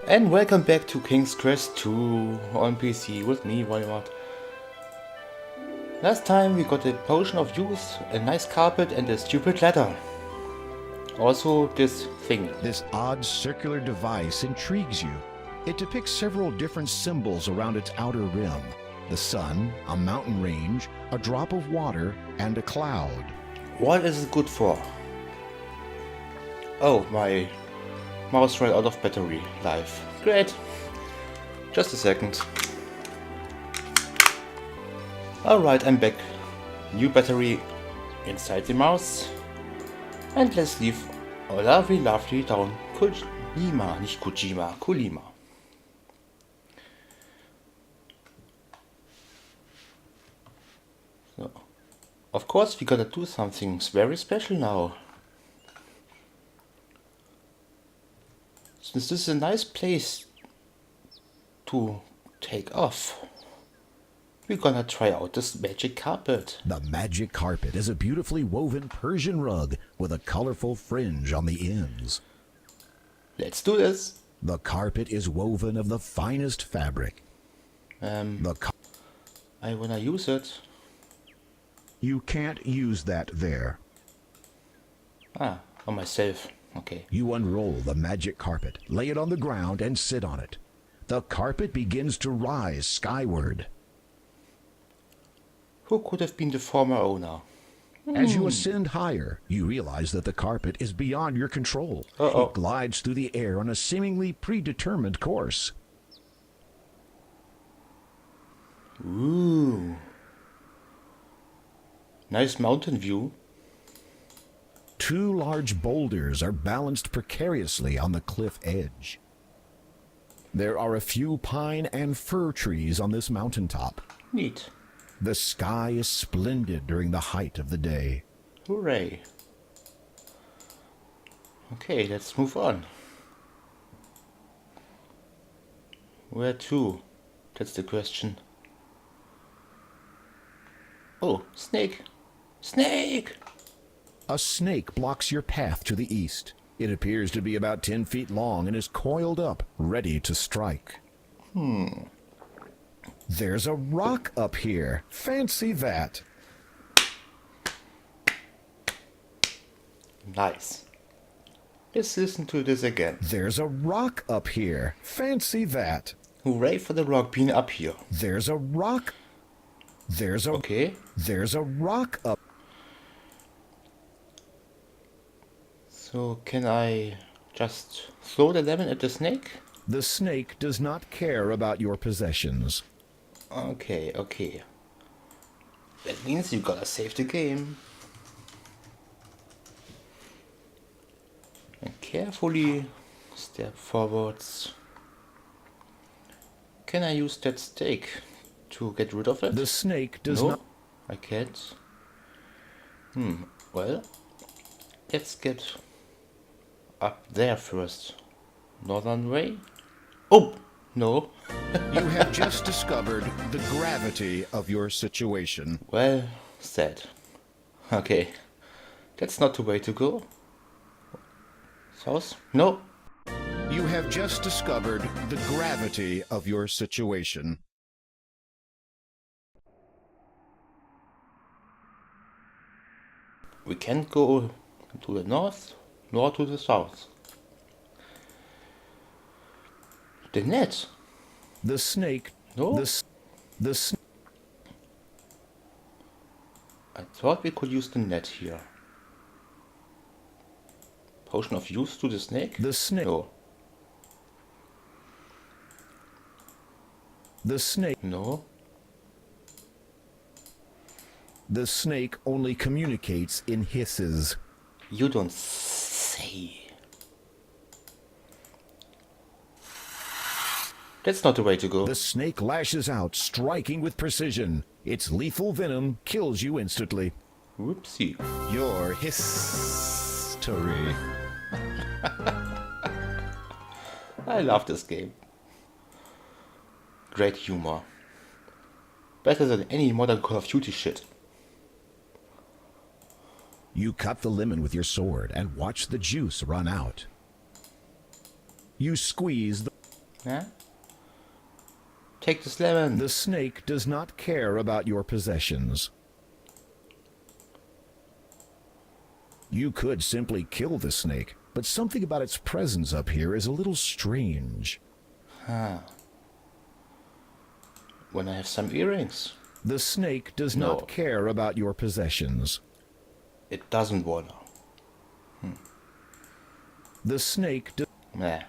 And welcome back to King's Quest 2 on PC with me, Waldimart. Last time we got a potion of youth, a nice carpet and a stupid ladder. Also this thing. This odd circular device intrigues you. It depicts several different symbols around its outer rim. The sun, a mountain range, a drop of water, and a cloud. What is it good for? Oh, my mouse ran out of battery life. Great. Just a second. Alright, I'm back. New battery inside the mouse. And let's leave our lovely town Kolima, nicht Kojima, Kolima. So, of course we gotta do something very special now. Since this is a nice place to take off, we're gonna try out this magic carpet. The magic carpet is a beautifully woven Persian rug with a colorful fringe on the ends. Let's do this. The carpet is woven of the finest fabric. I wanna use it. You can't use that there. Ah, on myself. Okay. You unroll the magic carpet, lay it on the ground, and sit on it. The carpet begins to rise skyward. Who could have been the former owner? As you ascend higher, you realize that the carpet is beyond your control. It glides through the air on a seemingly predetermined course. Ooh. Nice mountain view. Two large boulders are balanced precariously on the cliff edge. There are a few pine and fir trees on this mountaintop. Neat. The sky is splendid during the height of the day. Hooray. Okay, let's move on. Where to? That's the question. Oh, snake! Snake! A snake blocks your path to the east. It appears to be about 10 feet long and is coiled up, ready to strike. There's a rock up here. Fancy that. Nice. Let's listen to this again. There's a rock up here. Fancy that. Hooray for the rock being up here. There's a rock. There's a rock up. So can I just throw the lemon at the snake? The snake does not care about your possessions. Okay. That means you gotta save the game. And carefully step forwards. Can I use that stake to get rid of it? The snake does No, not. I can't. Well, let's get up there first. Northern way? Oh, no. You have just discovered the gravity of your situation. Well said. Okay, that's not the way to go. South? No. You have just discovered the gravity of your situation. We can't go to the north nor to the south. The net? The snake. No. The I thought we could use the net here. Potion of use to the snake? The snake. No. The snake. No. The snake only communicates in hisses. You don't say. That's not the way to go. The snake lashes out, striking with precision. Its lethal venom kills you instantly. Whoopsie. Your history. I love this game. Great humor. Better than any modern Call of Duty shit. You cut the lemon with your sword and watch the juice run out. You squeeze the... Yeah? Take this lemon. The snake does not care about your possessions. You could simply kill the snake, but something about its presence up here is a little strange. When I have some earrings. The snake does No. not care about your possessions. It doesn't wanna. The snake does... Nah.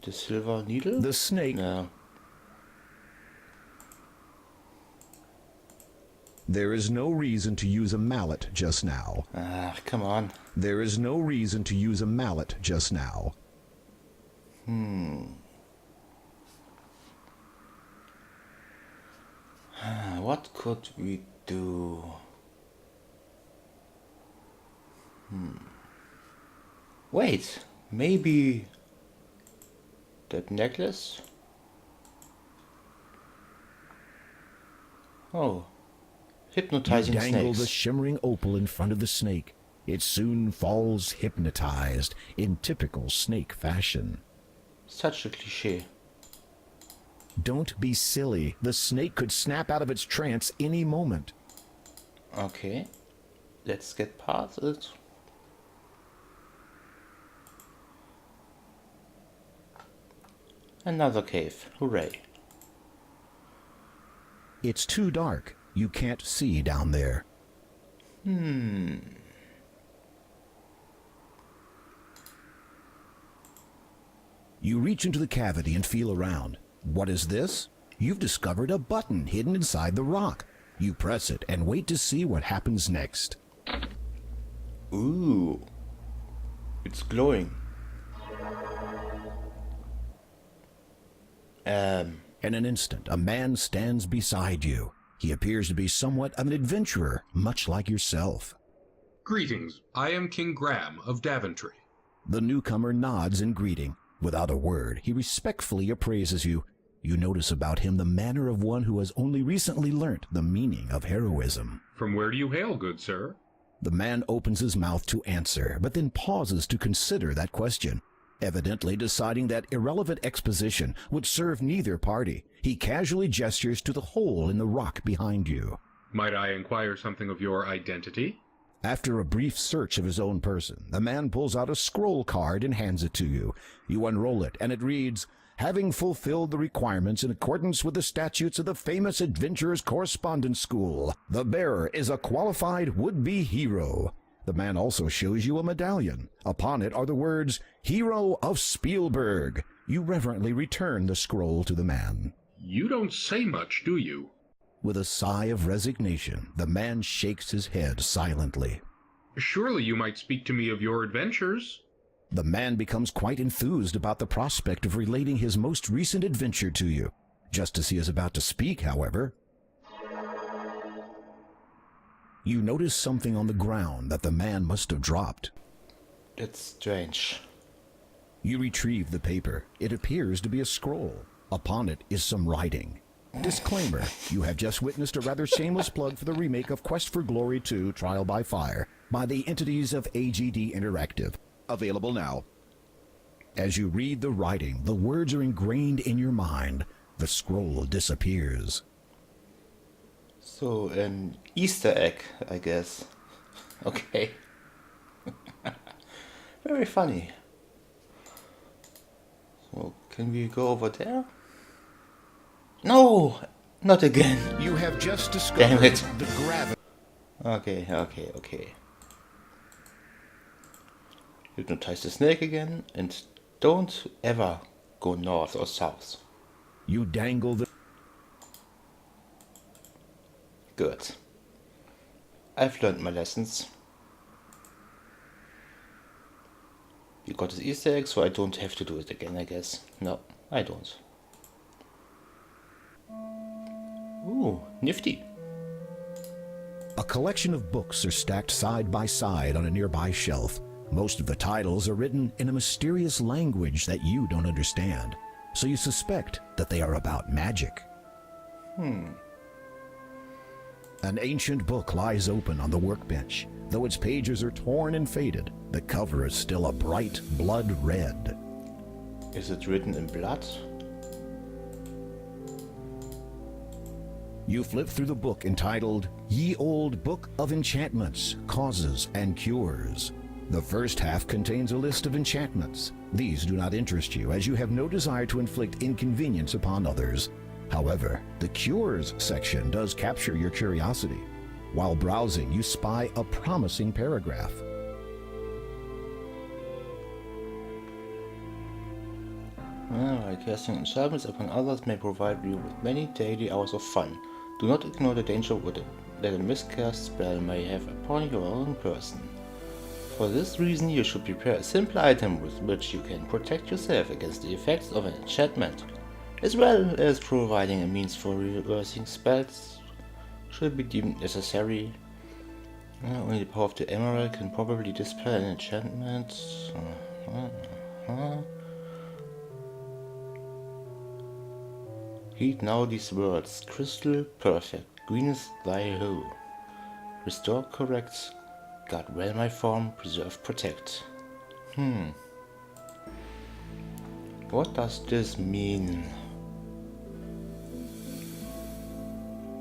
The silver needle? The snake... No. There is no reason to use a mallet just now. Ah, come on. There is no reason to use a mallet just now. What could we do? Wait, maybe that necklace? Oh, You hypnotizing dangle the snakes. shimmering opal in front of the snake. It soon falls hypnotized in typical snake fashion. Such a cliche. Don't be silly. The snake could snap out of its trance any moment. Okay, let's get past it. Another cave, hooray. It's too dark. You can't see down there. You reach into the cavity and feel around. What is this? You've discovered a button hidden inside the rock. You press it and wait to see what happens next. Ooh, it's glowing. In an instant, a man stands beside you. He appears to be somewhat of an adventurer, much like yourself. Greetings, I am King Graham of Daventry. The newcomer nods in greeting. Without a word, he respectfully appraises you. You notice about him the manner of one who has only recently learnt the meaning of heroism. From where do you hail, good sir? The man opens his mouth to answer, but then pauses to consider that question. Evidently deciding that irrelevant exposition would serve neither party, he casually gestures to the hole in the rock behind you. Might I inquire something of your identity? After a brief search of his own person, the man pulls out a scroll card and hands it to you. You unroll it, and it reads, "Having fulfilled the requirements in accordance with the statutes of the famous Adventurers Correspondence School, the bearer is a qualified would-be hero." The man also shows you a medallion. Upon it are the words, "Hero of Spielberg." You reverently return the scroll to the man. You don't say much, do you? With a sigh of resignation, the man shakes his head silently. Surely you might speak to me of your adventures? The man becomes quite enthused about the prospect of relating his most recent adventure to you. Just as he is about to speak, however, you notice something on the ground that the man must have dropped. That's strange. You retrieve the paper. It appears to be a scroll. Upon it is some writing. Disclaimer, you have just witnessed a rather shameless plug for the remake of Quest for Glory 2 Trial by Fire by the entities of AGD Interactive. Available now. As you read the writing, the words are ingrained in your mind. The scroll disappears. So, an Easter egg, I guess. Okay. Very funny. So, can we go over there? No! Not again. You have just Damn discovered it. the gravity. Okay. Hypnotize the snake again and don't ever go north or south. You dangle the... Good. I've learned my lessons. You got this Easter egg, so I don't have to do it again, I guess. No, I don't. Ooh, nifty. A collection of books are stacked side by side on a nearby shelf. Most of the titles are written in a mysterious language that you don't understand, so you suspect that they are about magic. An ancient book lies open on the workbench. Though its pages are torn and faded, the cover is still a bright blood red. Is it written in blood? You flip through the book entitled Ye Old Book of Enchantments, Causes and Cures. The first half contains a list of enchantments. These do not interest you, as you have no desire to inflict inconvenience upon others. However, the Cures section does capture your curiosity. While browsing, you spy a promising paragraph. Alright, casting enchantments upon others may provide you with many daily hours of fun. Do not ignore the danger that a miscast spell may have upon your own person. For this reason, you should prepare a simple item with which you can protect yourself against the effects of an enchantment, as well as providing a means for reversing spells should be deemed necessary. Only the power of the emerald can probably dispel an enchantment. Heed now these words: crystal, perfect, green is thy hoe. Restore, correct, guard well my form, preserve, protect. What does this mean?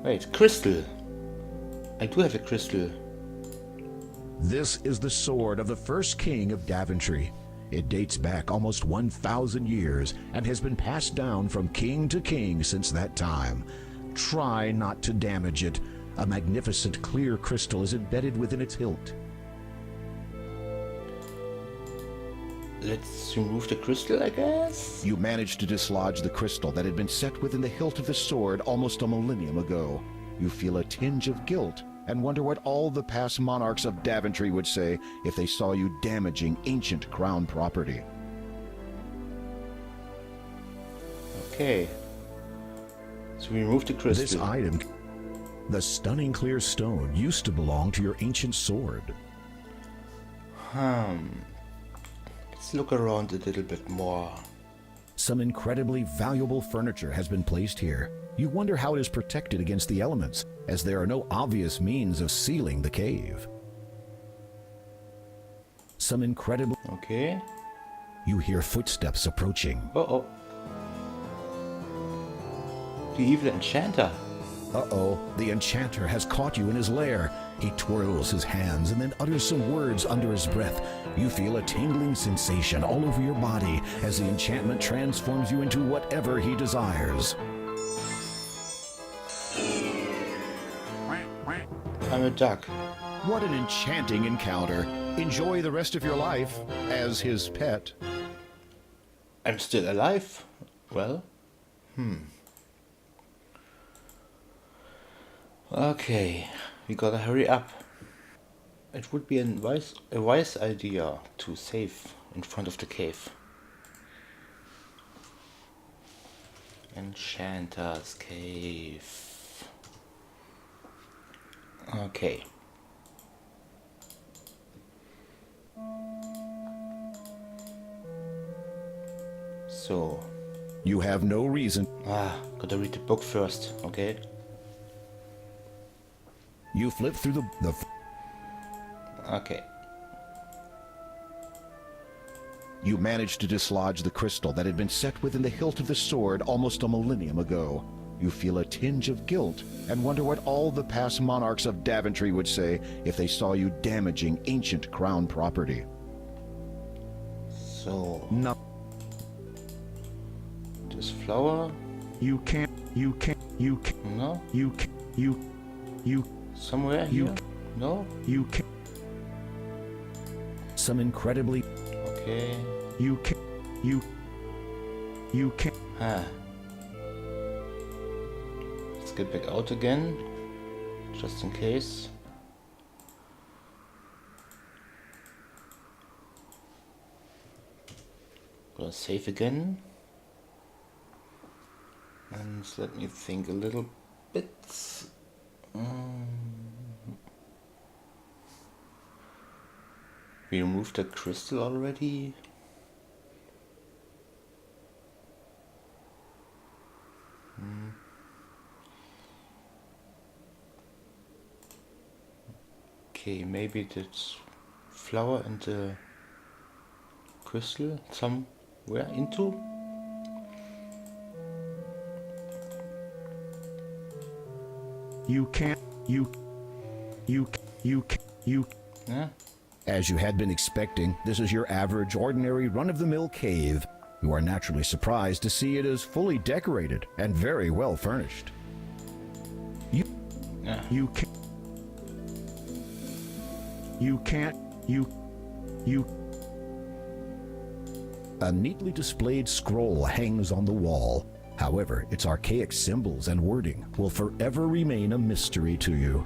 Wait, crystal. I do have a crystal. This is the sword of the first king of Daventry. It dates back almost 1,000 years and has been passed down from king to king since that time. Try not to damage it. A magnificent clear crystal is embedded within its hilt. Let's remove the crystal, I guess? You managed to dislodge the crystal that had been set within the hilt of the sword almost a millennium ago. You feel a tinge of guilt and wonder what all the past monarchs of Daventry would say if they saw you damaging ancient crown property. Okay. So we remove the crystal. This item, the stunning clear stone, used to belong to your ancient sword. Let's look around a little bit more. Some incredibly valuable furniture has been placed here. You wonder how it is protected against the elements, as there are no obvious means of sealing the cave. Some incredible... Okay. You hear footsteps approaching. Uh-oh. The evil enchanter. Uh-oh, the enchanter has caught you in his lair. He twirls his hands and then utters some words under his breath. You feel a tingling sensation all over your body as the enchantment transforms you into whatever he desires. I'm a duck. What an enchanting encounter. Enjoy the rest of your life as his pet. I'm still alive? Well, Okay, we gotta hurry up. It would be a wise idea to save in front of the cave. Enchanter's Cave. Okay. So. You have no reason. Gotta read the book first, okay? You flip through the Okay. You managed to dislodge the crystal that had been set within the hilt of the sword almost a millennium ago. You feel a tinge of guilt and wonder what all the past monarchs of Daventry would say if they saw you damaging ancient crown property. So. No. This flower? You can't. No? You. Somewhere here? No? You can't. Some incredibly. Okay. You can't. You can't. Let's get back out again, just in case. Gonna save again. And let me think a little bit. We removed the crystal already. Okay, maybe that's flower and the crystal. Where into? You can't. You. Yeah. As you had been expecting, this is your average, ordinary, run-of-the-mill cave. You are naturally surprised to see it is fully decorated and very well furnished. You can't. A neatly displayed scroll hangs on the wall. However, its archaic symbols and wording will forever remain a mystery to you.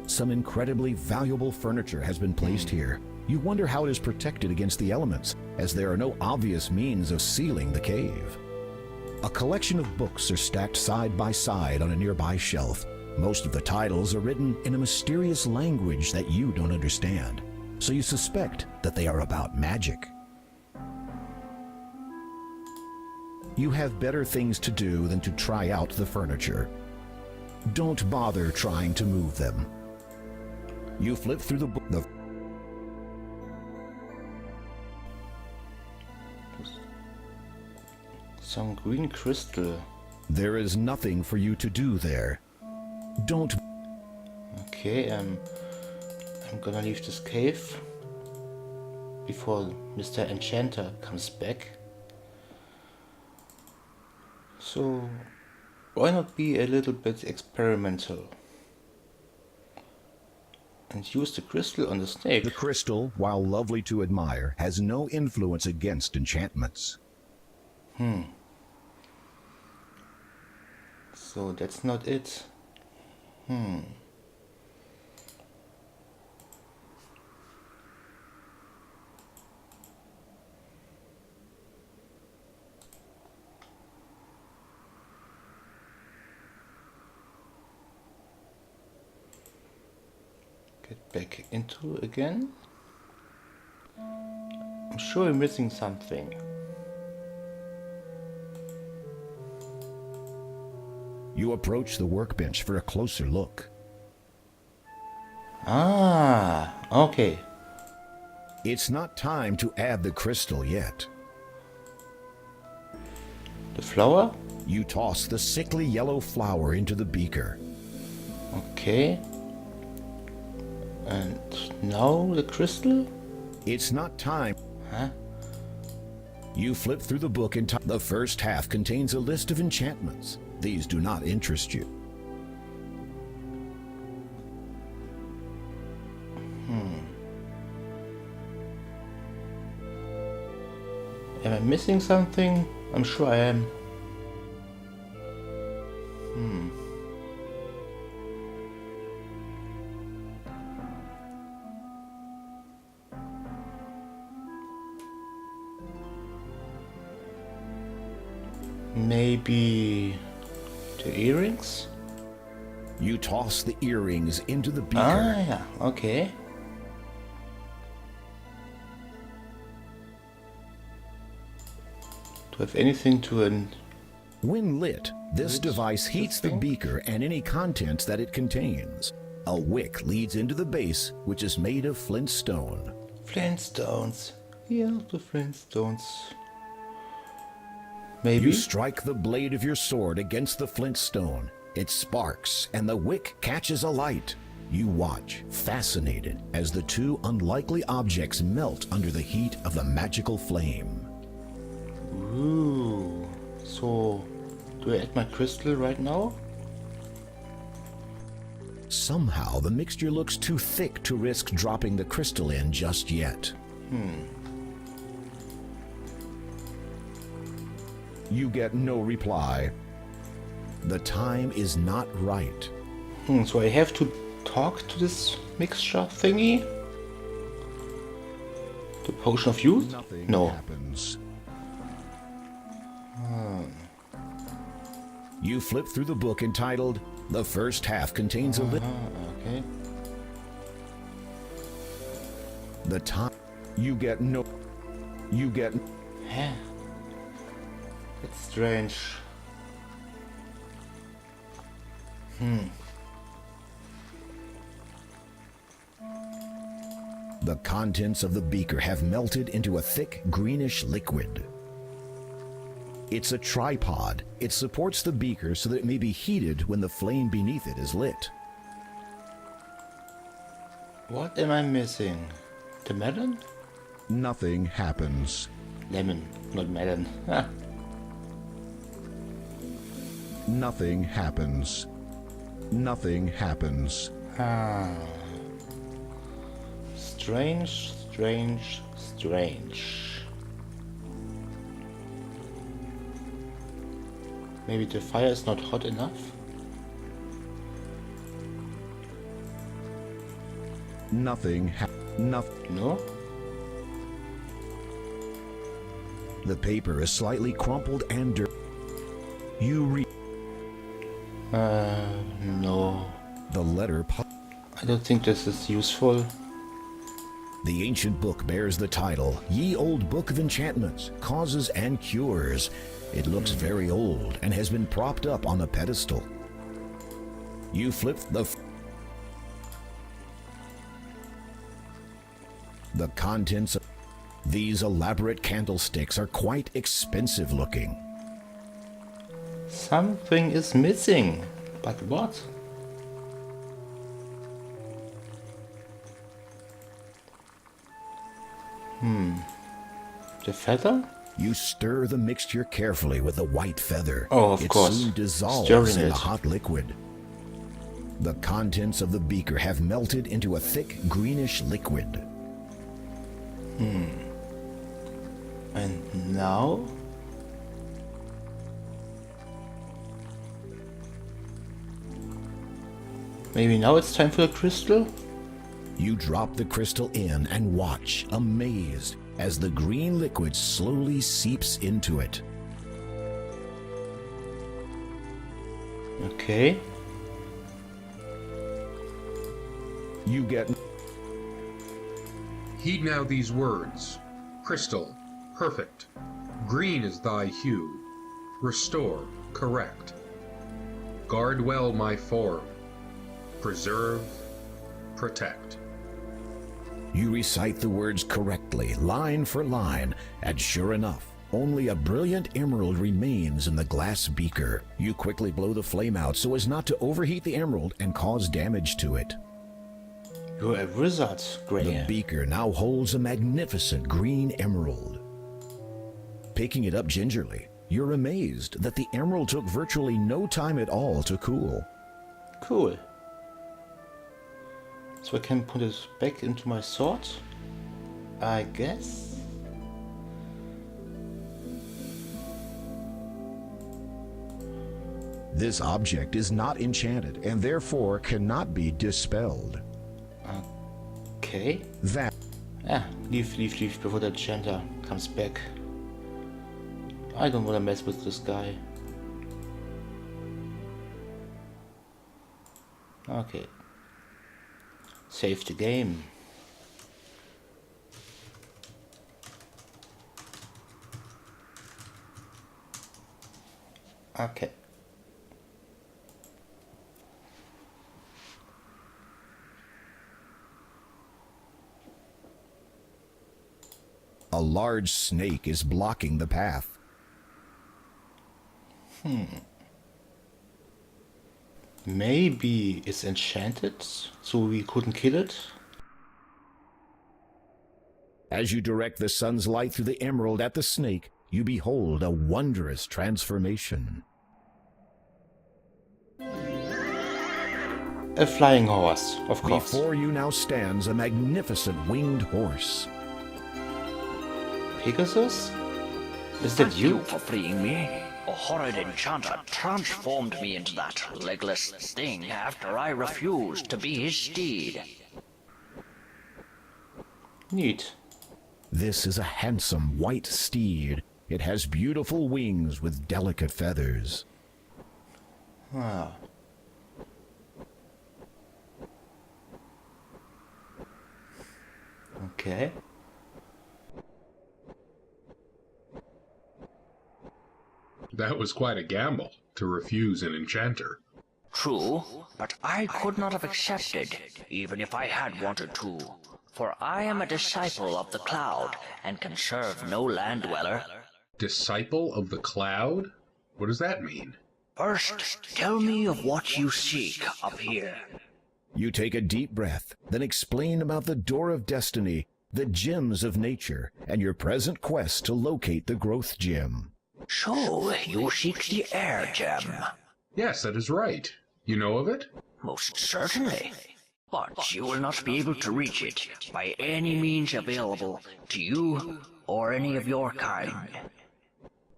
Some incredibly valuable furniture has been placed here. You wonder how it is protected against the elements, as there are no obvious means of sealing the cave. A collection of books are stacked side by side on a nearby shelf. Most of the titles are written in a mysterious language that you don't understand, so you suspect that they are about magic. You have better things to do than to try out the furniture. Don't bother trying to move them. You flip through the book. Some green crystal. There is nothing for you to do there. Don't. Okay, I'm gonna leave this cave before Mr. Enchanter comes back. So, why not be a little bit experimental and use the crystal on the snake? The crystal, while lovely to admire, has no influence against enchantments. So that's not it. Get back into again. I'm sure I'm missing something. You approach the workbench for a closer look. Ah, okay. It's not time to add the crystal yet. The flower? You toss the sickly yellow flower into the beaker. Okay. And now the crystal? It's not time. Huh? You flip through the book and the first half contains a list of enchantments. These do not interest you. Am I missing something? I'm sure I am. Maybe the earrings? You toss the earrings into the beaker. Ah, yeah, okay. Do I have anything to When lit, this device heats the beaker and any contents that it contains. A wick leads into the base, which is made of flint stone. Flintstones? Yeah, the Flintstones. Maybe? You strike the blade of your sword against the flint stone. It sparks, and the wick catches alight. You watch, fascinated, as the two unlikely objects melt under the heat of the magical flame. Ooh. So, do I add my crystal right now? Somehow, the mixture looks too thick to risk dropping the crystal in just yet. You get no reply. The time is not right. So I have to talk to this mixture thingy? The potion of youth? Nothing No. happens. You flip through the book entitled, The First Half Contains a Okay. The time. You get no. You get. Huh? It's strange. The contents of the beaker have melted into a thick greenish liquid. It's a tripod. It supports the beaker so that it may be heated when the flame beneath it is lit. What am I missing? The melon? Nothing happens. Lemon, not melon. Ah. Nothing happens. Nothing happens. Ah. Strange, strange, strange. Maybe the fire is not hot enough? Nothing nothing. No? The paper is slightly crumpled and dirty. You read. No. The letter. I don't think this is useful. The ancient book bears the title, Ye Old Book of Enchantments, Causes and Cures. It looks very old and has been propped up on a pedestal. You flip the contents of these elaborate candlesticks are quite expensive looking. Something is missing. But what? The feather? You stir the mixture carefully with a white feather. Oh, of course. It soon dissolves Stirring in it. the hot liquid. The contents of the beaker have melted into a thick greenish liquid. And now? Maybe now it's time for the crystal? You drop the crystal in and watch, amazed, as the green liquid slowly seeps into it. Okay. You get Heed now these words. Crystal, perfect. Green is thy hue. Restore, correct. Guard well my form. Preserve, protect. You recite the words correctly, line for line, and sure enough, only a brilliant emerald remains in the glass beaker. You quickly blow the flame out so as not to overheat the emerald and cause damage to it. You're a wizard, The Graham. beaker now holds a magnificent green emerald. Picking it up gingerly, you're amazed that the emerald took virtually no time at all to cool. Cool. So I can put it back into my sword? I guess? This object is not enchanted and therefore cannot be dispelled. Okay. That Leave before the enchanter comes back. I don't want to mess with this guy. Okay. Save the game. Okay. a large snake is blocking the path. Maybe it's enchanted, so we couldn't kill it? As you direct the sun's light through the emerald at the snake, you behold a wondrous transformation. A flying horse, of course. Before you now stands a magnificent winged horse. Pegasus? Is that Thank you? for freeing me. A horrid enchanter transformed me into that legless thing after I refused to be his steed. Neat. This is a handsome white steed. It has beautiful wings with delicate feathers. Ah. Okay. That was quite a gamble, to refuse an enchanter. True, but I could not have accepted, even if I had wanted to. For I am a disciple of the cloud, and can serve no land dweller. Disciple of the cloud? What does that mean? First, tell me of what you seek up here. You take a deep breath, then explain about the Door of Destiny, the gems of nature, and your present quest to locate the growth gem. So, you seek the air gem? Yes, that is right. You know of it? Most certainly. But you will not be able to reach it by any means available to you or any of your kind.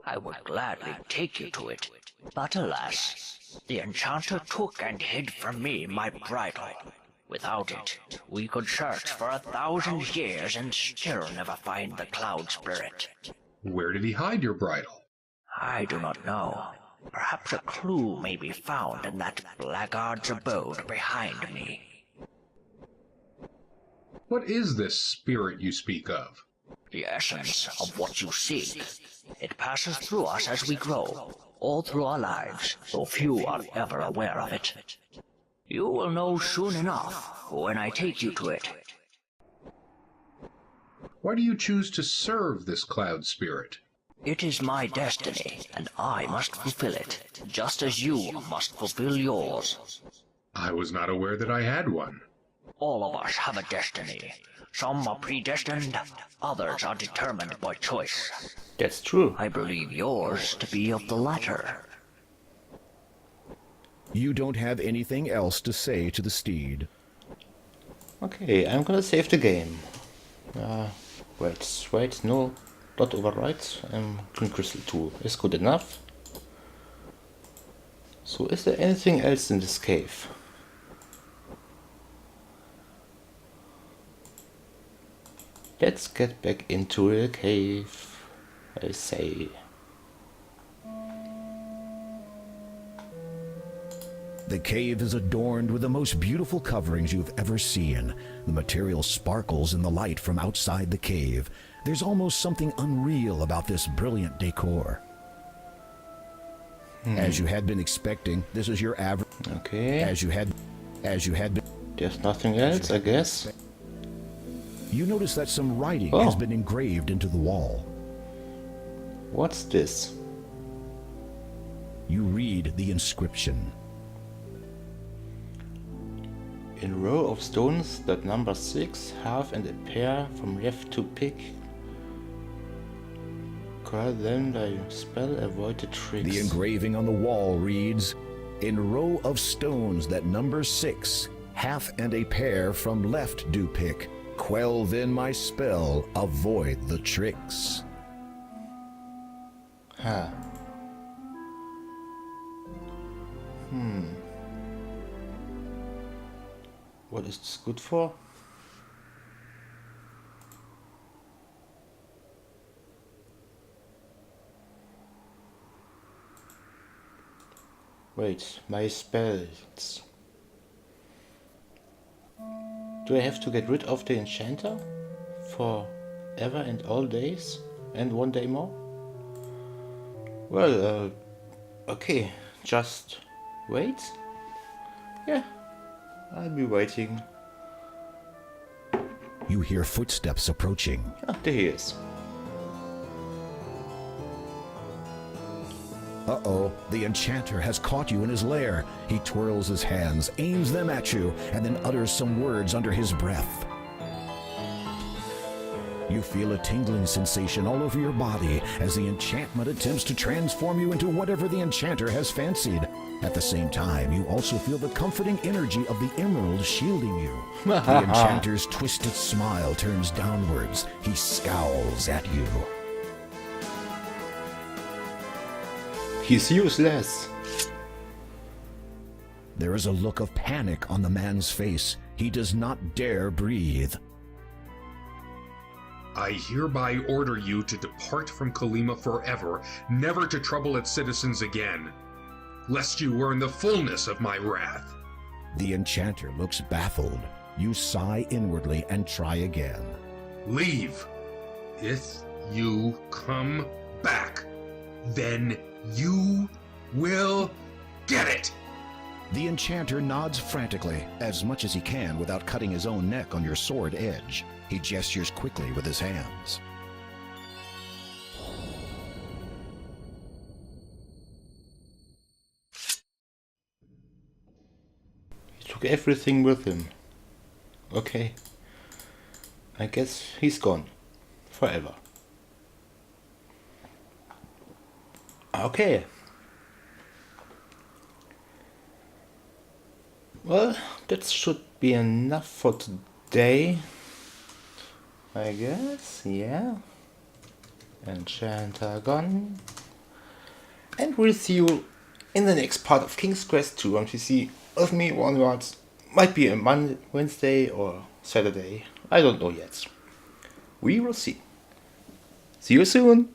I would gladly take you to it, but alas, the enchanter took and hid from me my bridle. Without it, we could search for 1,000 years and still never find the cloud spirit. Where did he hide your bridle? I do not know. Perhaps a clue may be found in that blackguard's abode behind me. What is this spirit you speak of? The essence of what you seek. It passes through us as we grow, all through our lives, though few are ever aware of it. You will know soon enough when I take you to it. Why do you choose to serve this cloud spirit? It is my destiny, and I must fulfill it, just as you must fulfill yours. I was not aware that I had one. All of us have a destiny. Some are predestined, others are determined by choice. That's true. I believe yours to be of the latter. You don't have anything else to say to the steed. Okay, I'm gonna save the game. Wait, no, not overwrite. Green Crystal 2 is good enough. So is there anything else in this cave? Let's get back into the cave, I say. The cave is adorned with the most beautiful coverings you've ever seen. The material sparkles in the light from outside the cave. There's almost something unreal about this brilliant decor. As you had been expecting, this is your average. Okay. As you had been. There's nothing else, I guess. You notice that some writing Oh. has been engraved into the wall. What's this? You read the inscription. In row of stones that number 6, half and a pair from left to pick. Call them thy spell, avoid the tricks. The engraving on the wall reads, "In row of stones that number 6, half and a pair from left do pick. Quell then my spell, avoid the tricks." Ha. What is this good for? Wait, my spells. Do I have to get rid of the enchanter? Forever and all days? And one day more? Well, okay, just wait. Yeah, I'll be waiting. You hear footsteps approaching. Ah, there he is. Uh-oh, the enchanter has caught you in his lair. He twirls his hands, aims them at you, and then utters some words under his breath. You feel a tingling sensation all over your body as the enchantment attempts to transform you into whatever the enchanter has fancied. At the same time, you also feel the comforting energy of the emerald shielding you. The enchanter's twisted smile turns downwards. He scowls at you. He's useless. There is a look of panic on the man's face. He does not dare breathe. I hereby order you to depart from Kalima forever, never to trouble its citizens again, lest you earn the fullness of my wrath. The enchanter looks baffled. You sigh inwardly and try again. Leave. If you come back, then you will get it. The enchanter nods frantically, as much as he can without cutting his own neck on your sword edge. He gestures quickly with his hands. He took everything with him. Okay. I guess he's gone. Forever. Okay. Well, that should be enough for today. I guess, yeah. Enchanter gone. And we'll see you in the next part of King's Quest 2 on PC with me, Waldimart. Might be a Monday, Wednesday or Saturday. I don't know yet. We will see. See you soon!